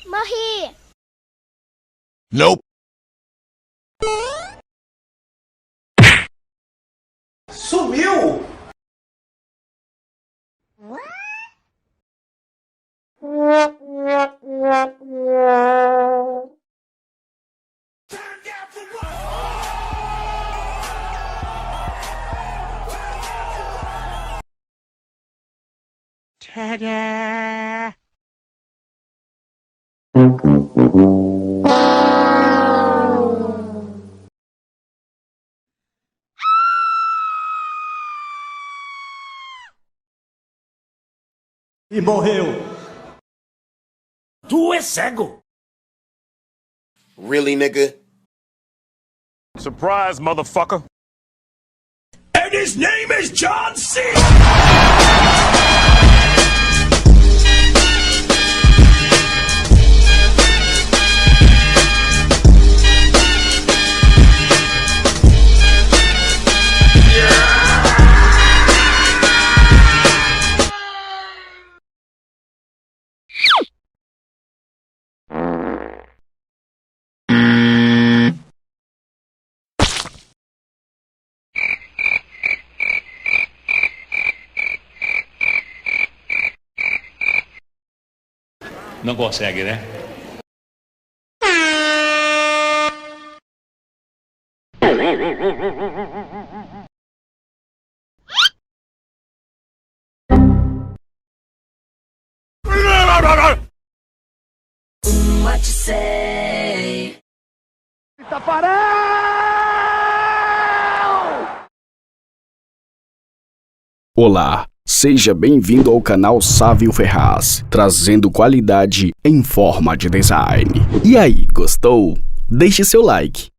Morri! Nope. Sumiu! Ta-da! E morreu. Tu é cego? Really, nigga? Surprise, motherfucker! And his name is John C. Não consegue, né? What you say? Olá, seja bem-vindo ao canal Sávio Ferraz, trazendo qualidade em forma de design. E aí, gostou? Deixe seu like.